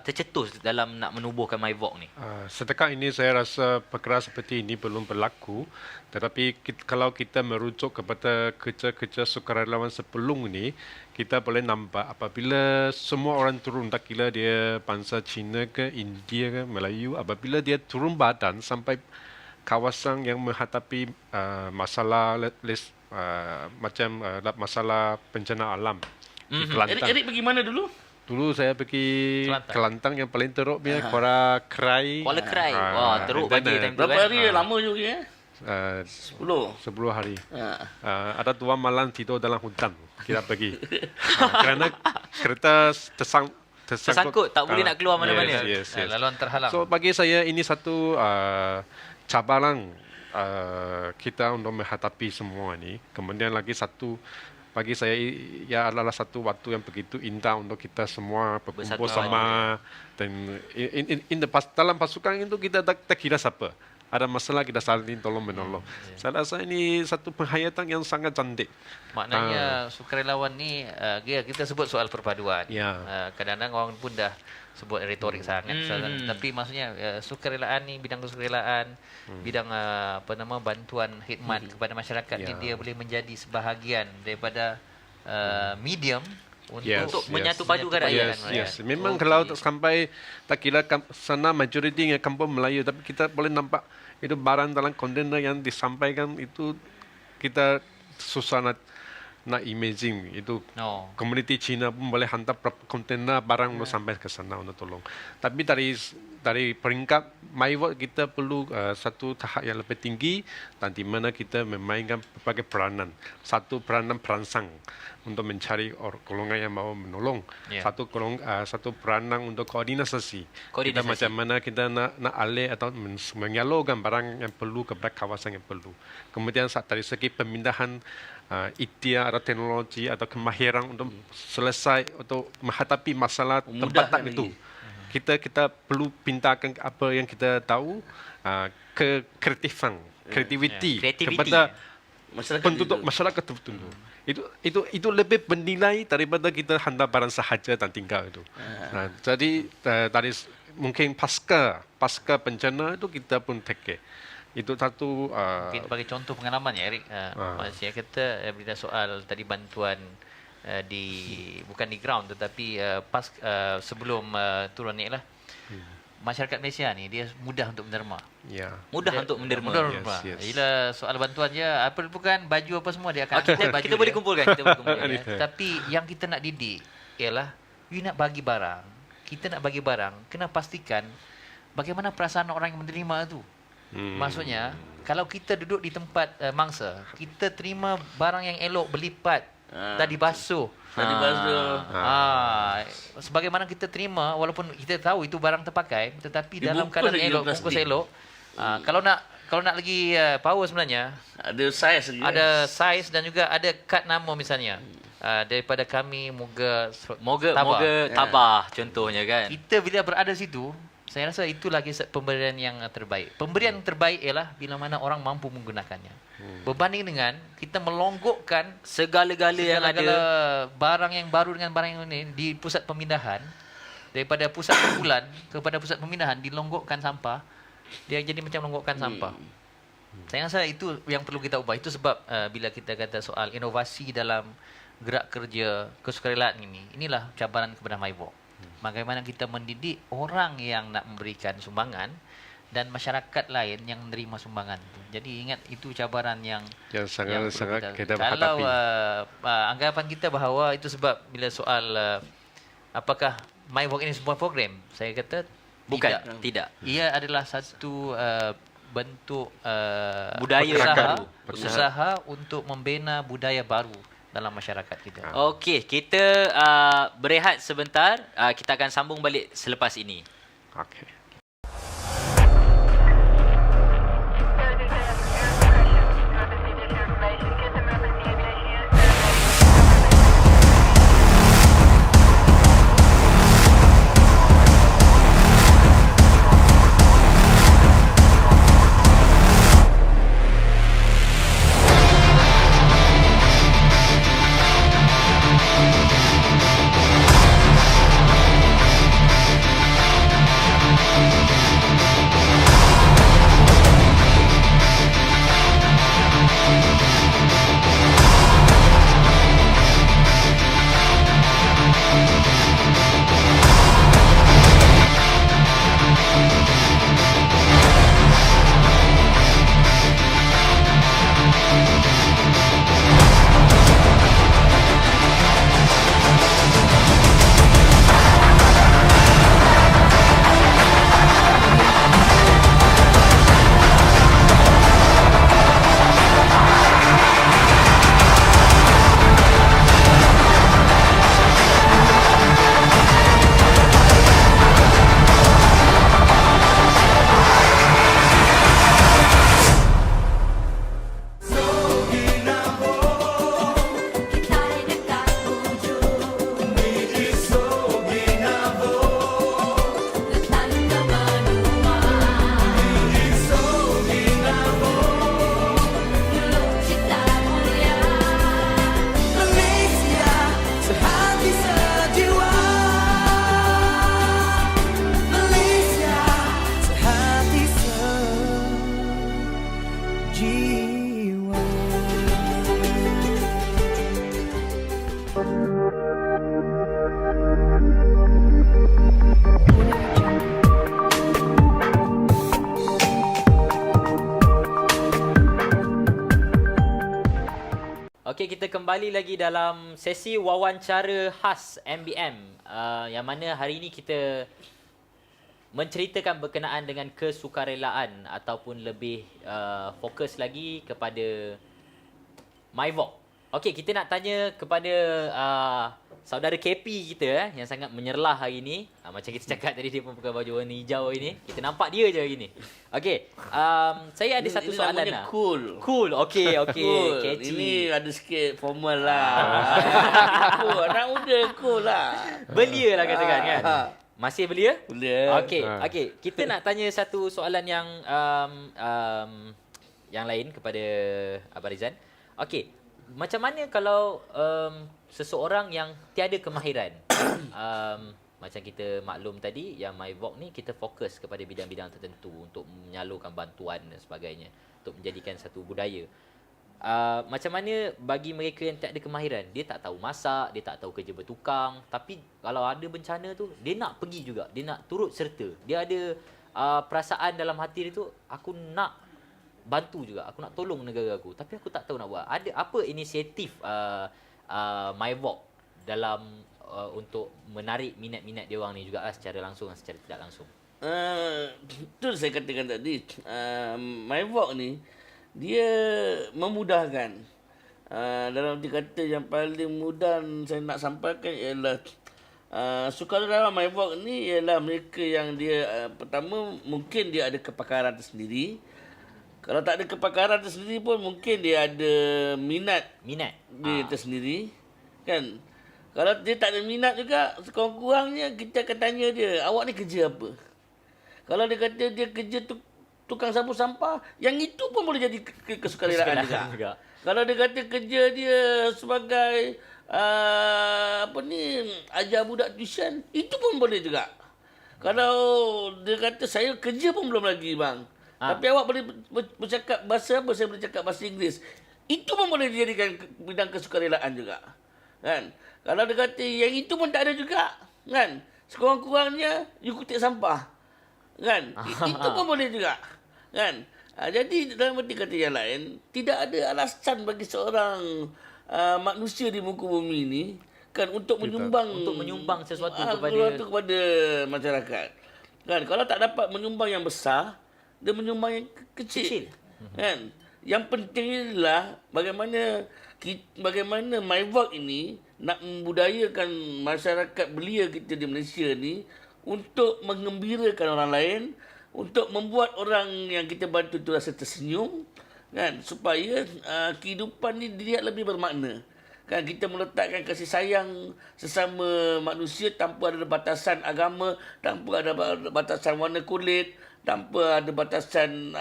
Speaker 1: tercetus dalam nak menubuhkan MyVlog ni?
Speaker 4: Setakat ini saya rasa perkara seperti ini belum berlaku, tetapi kalau kita merujuk kepada kerja-kerja sukarelawan sebelum ini, kita boleh nampak apabila semua orang turun, tak kira dia bangsa Cina ke India ke Melayu, apabila dia turun badan sampai kawasan yang menghadapi masalah masalah bencana alam di Kelantan.
Speaker 2: Erik pergi mana dulu?
Speaker 4: Dulu saya pergi Kelantan yang paling teruk punya Kuala Krai.
Speaker 1: Kuala Krai. Wah, teruk
Speaker 4: dan,
Speaker 1: bagi time tu
Speaker 2: Berapa
Speaker 1: kan.
Speaker 2: hari? Lama juga ya? 10.
Speaker 4: 10 hari.
Speaker 2: Ha.
Speaker 4: Ada 2 malam tidur dalam hutan. Kita pergi. Kerana kereta
Speaker 1: Tersangkut, tak boleh nak keluar mana-mana.
Speaker 4: Yes.
Speaker 3: Laluan terhalang.
Speaker 4: So bagi saya ini satu cabaran kita untuk menghadapi semua ini. Kemudian lagi satu, bagi saya ia adalah satu waktu yang begitu indah untuk kita semua berkumpul
Speaker 1: Bersatu
Speaker 4: sama. Dan dalam pasukan itu kita tak kira siapa. Ada masalah kita saling tolong menolong. Saya rasa ini satu penghayatan yang sangat cantik.
Speaker 3: Maknanya sukarelawan ni kita sebut soal perpaduan.
Speaker 4: Ya.
Speaker 3: Kadang-kadang orang pun dah sebut retorik sangat. Tapi maksudnya sukarelaan ni, bidang kesukarelaan, bidang bantuan khidmat kepada masyarakat ni, dia boleh menjadi sebahagian daripada medium untuk
Speaker 1: menyatu padukan rakyat.
Speaker 4: Yes. Memang kalau sampai tak kira sana majoriti yang kampung Melayu, tapi kita boleh nampak itu barang dalam kontainer yang disampaikan itu kita susah nak imagine itu. Komuniti Cina pun boleh hantar berapa kontainer barang untuk sampai ke sana untuk tolong. Tapi dari peringkat MyVlog kita perlu satu tahap yang lebih tinggi, dan di mana kita memainkan berbagai peranan. Satu peranan perangsang untuk mencari golongan yang mau menolong. Satu peranan untuk koordinasi. Kita macam mana kita nak alih atau menyalurkan barang yang perlu kepada kawasan yang perlu. Kemudian dari segi pemindahan ikhtiar atau teknologi atau kemahiran untuk selesai untuk menghadapi masalah tempatan itu. Kita perlu pintakan apa yang kita tahu ke kreativiti kepada penduduk masyarakat tertentu. Itu lebih bernilai daripada kita hantar barang sahaja dan tinggal itu. Jadi dari mungkin pasca bencana itu kita pun take care. Itu satu
Speaker 3: mungkin bagi contoh pengalaman ya Erik. Maksudnya kata bila soal tadi bantuan bukan di ground tetapi sebelum turun ni lah. Masyarakat Malaysia ni dia mudah untuk menderma.
Speaker 1: Mudah untuk menderma.
Speaker 4: Yes.
Speaker 3: Bila soal bantuan je apa bukan baju apa semua dia akan baju
Speaker 1: kita boleh kumpulkan.
Speaker 3: Tapi yang kita nak didik ialah you nak bagi barang. Kita nak bagi barang kena pastikan bagaimana perasaan orang yang menerima tu. Maksudnya kalau kita duduk di tempat mangsa, kita terima barang yang elok berlipat, dah dibasuh. Sebagaimana kita terima walaupun kita tahu itu barang terpakai, tetapi dalam keadaan elok, bungkus elok. Kalau nak lagi power sebenarnya
Speaker 2: ada saiz lagi.
Speaker 3: Ada saiz dan juga ada kad nama misalnya. Daripada kami moga
Speaker 1: tabah contohnya kan.
Speaker 3: Kita bila berada situ, saya rasa itulah kisah pemberian yang terbaik. Pemberian terbaik ialah bila mana orang mampu menggunakannya. Berbanding dengan kita melonggokkan
Speaker 1: segala-gala yang ada,
Speaker 3: barang yang baru dengan barang yang ini di pusat pemindahan, daripada pusat kumpulan kepada pusat pemindahan dilonggokkan sampah, dia jadi macam melonggokkan sampah. Saya rasa itu yang perlu kita ubah. Itu sebab bila kita kata soal inovasi dalam gerak kerja kesukarelaan ini, inilah cabaran kepada MyVlog. Bagaimana kita mendidik orang yang nak memberikan sumbangan dan masyarakat lain yang menerima sumbangan itu. Jadi ingat itu cabaran yang
Speaker 4: sangat kita hadapi.
Speaker 3: Kalau anggapan kita bahawa itu sebab bila soal apakah MyVlog ini sebuah program, saya kata
Speaker 1: tidak.
Speaker 3: Ia adalah satu bentuk
Speaker 1: budaya
Speaker 3: usaha untuk membina budaya baru dalam masyarakat kita.
Speaker 1: Okey, kita berehat sebentar. Kita akan sambung balik selepas ini.
Speaker 4: Okey.
Speaker 6: Get them
Speaker 1: Okey, kita kembali lagi dalam sesi wawancara khas MBM. Yang mana hari ini kita menceritakan berkenaan dengan kesukarelaan ataupun lebih fokus lagi kepada MyVok. Okey, kita nak tanya kepada saudara KP kita yang sangat menyerlah hari ini. Macam kita cakap tadi, dia pun pakai baju warna hijau ini. Kita nampak dia je hari ini. Okey, saya ada satu
Speaker 2: Ini
Speaker 1: soalan
Speaker 2: namanya
Speaker 1: lah.
Speaker 2: cool.
Speaker 1: Cool, okey,
Speaker 2: Cool.
Speaker 1: catchy.
Speaker 2: Ini ada sikit formal lah. Cool. Anak muda cool lah.
Speaker 1: Belia lah katakan kan. Masih belia?
Speaker 2: Boleh.
Speaker 1: Okey, okey. Kita nak tanya satu soalan yang lain kepada Abang Rizan. Okey, macam mana kalau seseorang yang tiada kemahiran? Macam kita maklum tadi, yang MyVok ni kita fokus kepada bidang-bidang tertentu untuk menyalurkan bantuan dan sebagainya, untuk menjadikan satu budaya. Macam mana bagi mereka yang tak ada kemahiran? Dia tak tahu masak, dia tak tahu kerja bertukang, tapi kalau ada bencana tu, dia nak pergi juga, dia nak turut serta. Dia ada perasaan dalam hati dia tu, aku nak bantu juga, aku nak tolong negara aku, tapi aku tak tahu nak buat. Ada apa inisiatif MyVok dalam untuk menarik minat-minat dia orang ni juga lah, secara langsung dan secara tidak langsung?
Speaker 2: Itu saya katakan tadi, MyVok ni dia memudahkan. Dalam arti kata yang paling mudah saya nak sampaikan ialah sukarelawan MyVok ni ialah mereka yang dia pertama mungkin dia ada kepakaran tersendiri. Kalau tak ada kepakaran tersendiri pun mungkin dia ada minat dia tersendiri, kan. Kalau dia tak ada minat juga, sekurang-kurangnya kita akan tanya dia, awak ni kerja apa? Kalau dia kata dia kerja tukang sapu sampah, yang itu pun boleh jadi kesukarelaan juga. Kalau dia kata kerja dia sebagai ajar budak tuition, itu pun boleh juga. Kalau dia kata saya kerja pun belum lagi bang, tapi awak boleh bercakap bahasa apa? Saya boleh cakap bahasa Inggeris. Itu pun boleh dijadikan bidang kesukarelaan juga, kan? Kalau dia kata yang itu pun tak ada juga, kan? Sekurang-kurangnya you kutip sampah, kan? Itu pun boleh juga, kan? Jadi dalam arti kata yang lain, tidak ada alasan bagi seorang manusia di muka bumi ini, kan, untuk menyumbang
Speaker 1: sesuatu
Speaker 2: kepada masyarakat, kan? Kalau tak dapat menyumbang yang besar, dia menyumbang yang kecil. Kan? Yang penting adalah bagaimana MyVok ini nak membudayakan masyarakat belia kita di Malaysia ni untuk mengembirakan orang lain, untuk membuat orang yang kita bantu tu rasa tersenyum, kan, supaya kehidupan ni dilihat lebih bermakna. Kan, kita meletakkan kasih sayang sesama manusia tanpa ada batasan agama, tanpa ada batasan warna kulit, tanpa ada batasan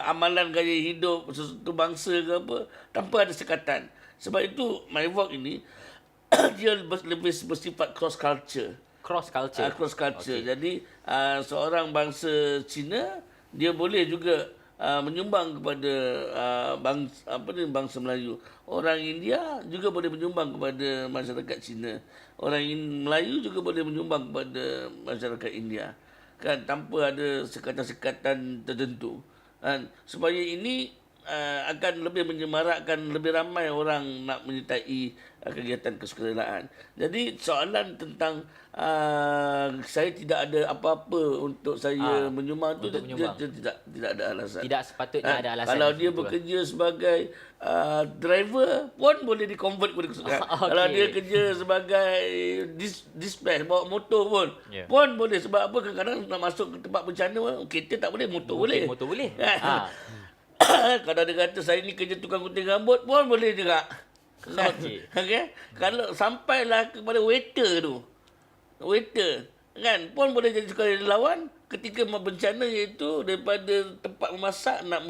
Speaker 2: amalan gaya hidup sesuatu bangsa ke apa, tanpa ada sekatan. Sebab itu MyVok ini dia lebih bersifat cross culture.
Speaker 1: Okay.
Speaker 2: Jadi seorang bangsa Cina dia boleh juga menyumbang kepada bangsa Melayu. Orang India juga boleh menyumbang kepada masyarakat Cina. Orang Melayu juga boleh menyumbang kepada masyarakat India, kan, tanpa ada sekatan-sekatan tertentu, kan, supaya ini akan lebih menyemarakkan, lebih ramai orang nak menyertai kegiatan kesukarelaan. Jadi soalan tentang saya tidak ada apa-apa untuk saya menyumbang tu, dia tidak ada alasan.
Speaker 1: Tidak sepatutnya ada alasan.
Speaker 2: Kalau dia bekerja sebagai driver pun boleh di-convert kepada kesukarelaan. Okay. Kalau dia kerja sebagai dispatch, bawa motor pun boleh. Sebab apa, kadang-kadang nak masuk ke tempat bencana, kereta tak boleh, motor boleh. Kalau dia kata saya ni kerja tukang gunting rambut pun boleh juga. Okay. Kalau sampailah kepada waiter, kan, pun boleh jadi sukarelawan ketika bencana, iaitu daripada tempat memasak nak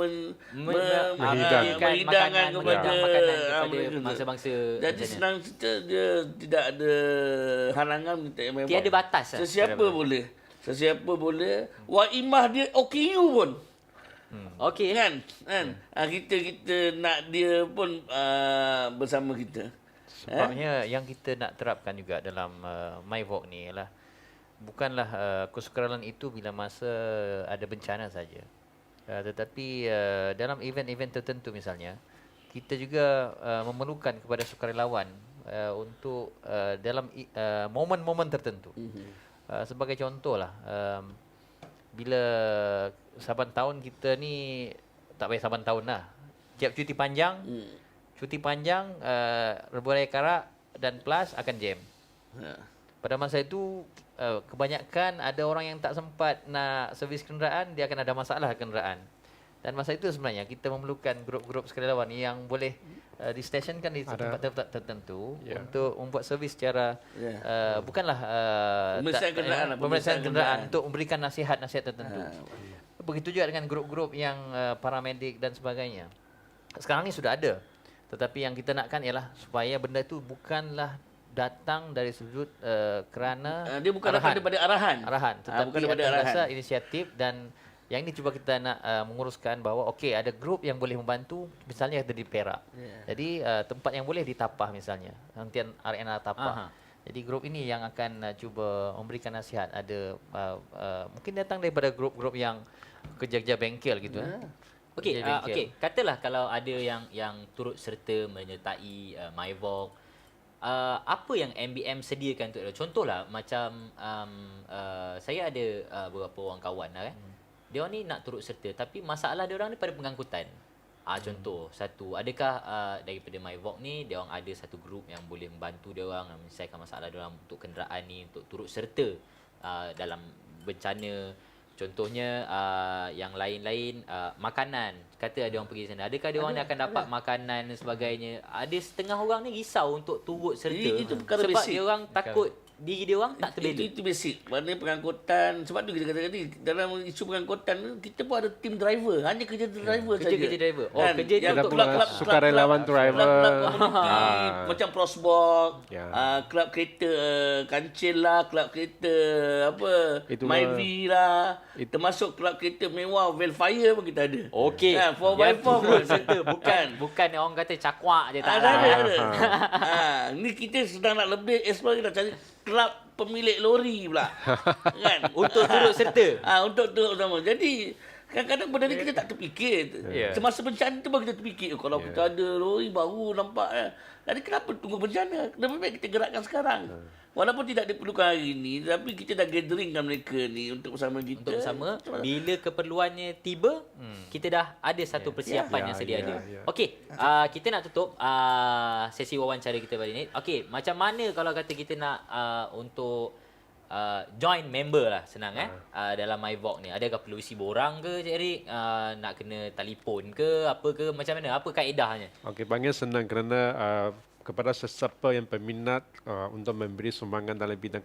Speaker 2: menghidangkan kepada
Speaker 1: bangsa-bangsa.
Speaker 2: Jadi senang cerita, dia tidak ada halangan,
Speaker 1: tiada batas.
Speaker 2: Sesiapa boleh. Waimah dia OKU pun.
Speaker 1: Okey,
Speaker 2: kan? Kita nak dia pun bersama kita.
Speaker 3: Sebabnya yang kita nak terapkan juga dalam MyVok ni ialah bukanlah kesukarelaan itu bila masa ada bencana saja. Tetapi dalam event-event tertentu misalnya, kita juga memerlukan kepada sukarelawan untuk dalam momen-momen tertentu. Sebagai contohlah, bila saban tahun kita ni, tak payah saban tahun lah, tiap cuti panjang, Rebu Raya Karak dan PLAS akan jam. Pada masa itu kebanyakan ada orang yang tak sempat nak servis kenderaan, dia akan ada masalah kenderaan. Dan masa itu sebenarnya kita memerlukan grup-grup sukarelawan yang boleh distationkan di tempat-tempat tertentu untuk membuat servis secara bukanlah pemeriksaan kenderaan untuk memberikan nasihat-nasihat tertentu. Begitu juga dengan grup-grup yang paramedik dan sebagainya. Sekarang ni sudah ada. Tetapi yang kita nakkan ialah supaya benda itu bukanlah datang dari sudut kerana
Speaker 2: dia bukan datang daripada arahan.
Speaker 3: Tetapi atas dasar inisiatif, dan yang ini cuba kita nak menguruskan bahawa okey, ada grup yang boleh membantu, misalnya di Perak. Jadi tempat yang boleh di Tapah misalnya, Hentian RNR Tapah. Jadi grup ini yang akan cuba memberikan nasihat. Ada mungkin datang daripada grup-grup yang kerja-kerja bengkel gitu.
Speaker 1: Okey, katalah kalau ada yang turut serta menyertai MyVlog, apa yang MBM sediakan untuk contohlah macam saya ada beberapa orang kawan lah dia orang ni nak turut serta tapi masalah dia orang ni pada pengangkutan. Contoh satu, adakah daripada MyVlog ni dia orang ada satu grup yang boleh membantu dia orang menyelesaikan masalah dia orang untuk kenderaan ni, untuk turut serta dalam bencana. Contohnya yang lain-lain, makanan. Kata ada orang pergi sana, adakah dia orang ni akan dapat makanan dan sebagainya. Ada setengah orang ni risau untuk turut serta
Speaker 2: Itu perkara
Speaker 1: sebab
Speaker 2: basic.
Speaker 1: dia orang takut diri dia orang tak terbela.
Speaker 2: Itu basic. Maknanya pengangkutan, sebab tu kita kata tadi, dalam isu pengangkutan kita pun ada tim driver, hanya kerja driver saja.
Speaker 1: Kerja driver. Oh,
Speaker 2: Kan?
Speaker 1: kerja
Speaker 2: Yang
Speaker 1: untuk
Speaker 2: kelab-kelab
Speaker 4: sukarelawan driver.
Speaker 2: macam Prosbox,
Speaker 4: Ya.
Speaker 2: kelab kereta Kancil lah, kelab kereta
Speaker 4: Itulah.
Speaker 2: Myvi lah, termasuk kelab kereta mewah Velfire pun kita ada.
Speaker 1: Okey.
Speaker 2: 4x4 pun
Speaker 1: turut serta, bukan orang kata cakwak je tak lah.
Speaker 2: ada. Ni kita sedang nak lebih explore, kita cari kelab pemilik lori pula. Kan?
Speaker 1: Untuk turut serta.
Speaker 2: Untuk turut sama. Jadi kadang-kadang benda ni kita tak terfikir. Semasa bencana tu baru kita terfikir, kalau kita ada lori baru nampak. Jadi kenapa tunggu bencana? Lebih baik kita gerakkan sekarang. Walaupun tidak diperlukan hari ni, tapi kita dah gatheringkan mereka ni untuk bersama kita.
Speaker 1: Untuk bersama, bila keperluannya tiba, kita dah ada satu persiapan yang sedia ada. Okey, kita nak tutup sesi wawancara kita pada ini. Okey, macam mana kalau kata kita nak untuk join member lah, senang dalam MyVlog ni. Adakah perlu isi borang ke Cik Eric? Nak kena telefon ke, apa ke, macam mana? Apa kaedahnya?
Speaker 4: Okey, panggil senang kerana kepada sesiapa yang berminat untuk memberi sumbangan dalam bidang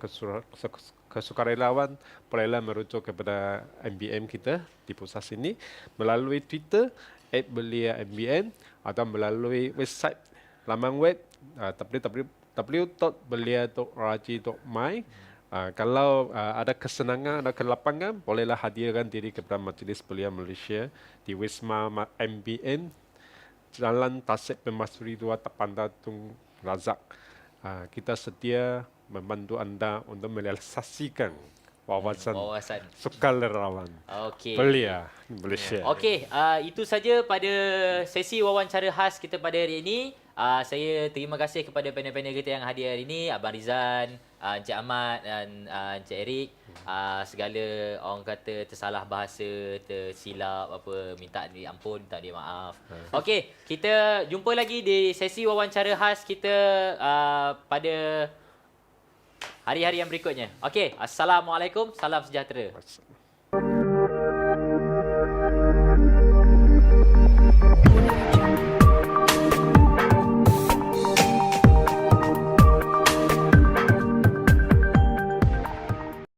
Speaker 4: kesukarelawan, bolehlah merujuk kepada MBM kita di pusat sini melalui Twitter @beliaMBM atau melalui website laman web www.belia.rj.my. Kalau ada kesenangan, ada kelapangan, bolehlah hadirkan diri kepada Majlis Belia Malaysia di Wisma MBM, Jalan Tasik Pemasuri 2, Tapanda Tung Razak. Kita sedia membantu anda untuk merealisasikan wawasan sukarelawan Belia Malaysia.
Speaker 1: Okey, itu saja pada sesi wawancara khas kita pada hari ini. Saya terima kasih kepada panel-panel kita yang hadir hari ini, Abang Rizan, Encik Ahmad dan Encik Eric. Segala orang kata tersalah bahasa, tersilap apa, minta diampun, minta dia maaf. Okey, kita jumpa lagi di sesi wawancara khas kita pada hari-hari yang berikutnya. Okey, assalamualaikum, salam sejahtera.